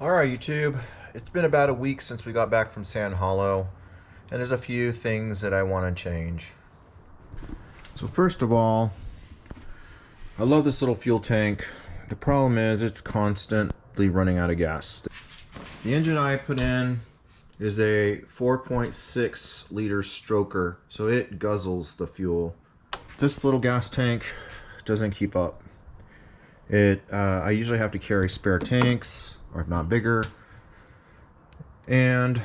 Alright YouTube, it's been about a week since we got back from Sand Hollow, and there's a few things that I want to change. So first of all, I love this little fuel tank. The problem is it's constantly running out of gas. The engine I put in is a 4.6 liter stroker, so it guzzles the fuel. This little gas tank doesn't keep up. I usually have to carry spare tanks, or if not bigger, and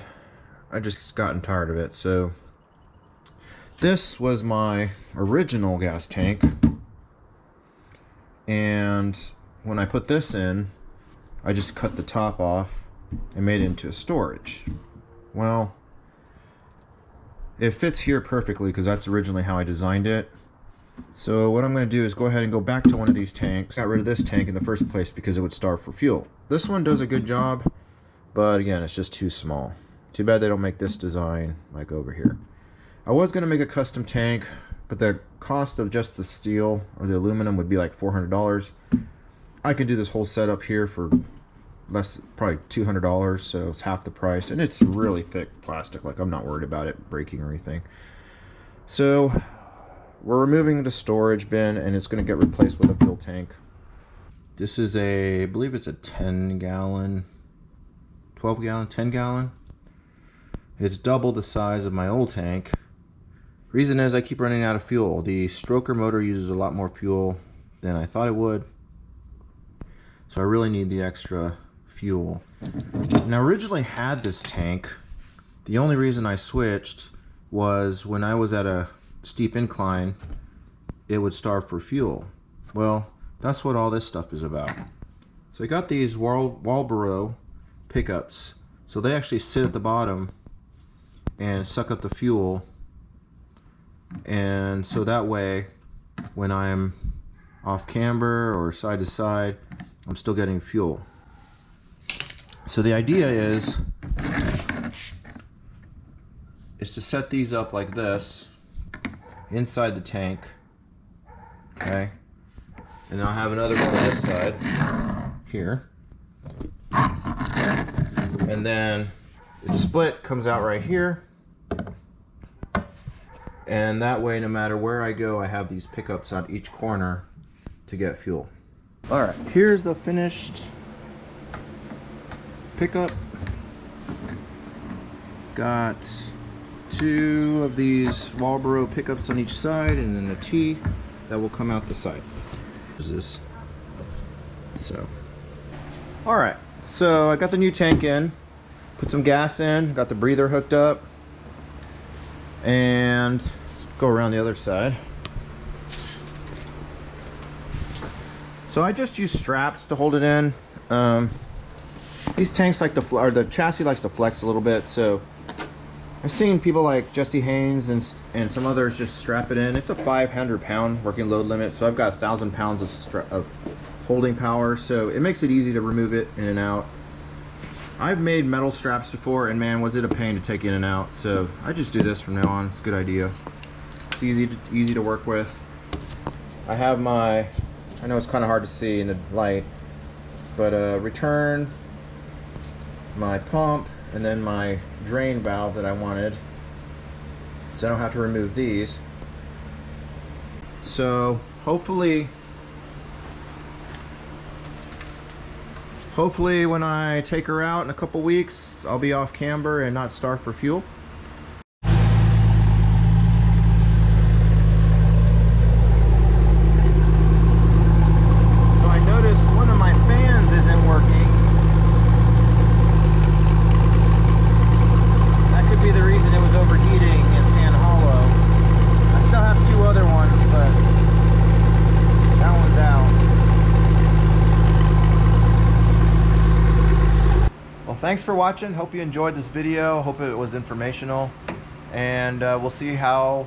I just gotten tired of it. So this was my original gas tank, and when I put this in, I just cut the top off and made it into a storage. Well, it fits here perfectly because that's originally how I designed it. So what I'm going to do is go ahead and go back to one of these tanks. Got rid of this tank in the first place because it would starve for fuel. This one does a good job, but again, it's just too small. Too bad they don't make this design like over here. I was going to make a custom tank, but the cost of just the steel or the aluminum would be like $400. I could do this whole setup here for less, probably $200, so it's half the price, and it's really thick plastic. Like, I'm not worried about it breaking or anything. So we're removing the storage bin, and it's going to get replaced with a fuel tank. This is I believe it's a 10 gallon, 12 gallon, 10 gallon. It's double the size of my old tank. Reason is I keep running out of fuel. The stroker motor uses a lot more fuel than I thought it would, so I really need the extra fuel. And I originally had this tank. The only reason I switched was when I was at a steep incline, it would starve for fuel. Well, that's what all this stuff is about. So I got these Marlboro pickups, so they actually sit at the bottom and suck up the fuel, and so that way when I'm off camber or side to side, I'm still getting fuel. So the idea is to set these up like this inside the tank, okay, and I'll have another one on this side here, and then it's split, comes out right here, and that way no matter where I go I have these pickups on each corner to get fuel. Alright, here's the finished pickup. Got two of these Marlboro pickups on each side, and then a T that will come out the side. This. So, alright, so I got the new tank in, put some gas in, got the breather hooked up, and let's go around the other side. So I just use straps to hold it in. These tanks like the chassis likes to flex a little bit, so I've seen people like Jesse Haynes and some others just strap it in. It's a 500-pound working load limit, so I've got 1,000 pounds of holding power, so it makes it easy to remove it in and out. I've made metal straps before, and man, was it a pain to take in and out. So I just do this from now on. It's a good idea. It's easy to work with. I have my, I know it's kind of hard to see in the light, but return, my pump, and then my drain valve that I wanted, so I don't have to remove these. So hopefully when I take her out in a couple weeks, I'll be off camber and not starve for fuel. Thanks for watching. Hope you enjoyed this video. Hope it was informational, and we'll see how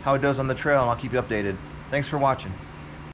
it does on the trail, and I'll keep you updated. Thanks for watching.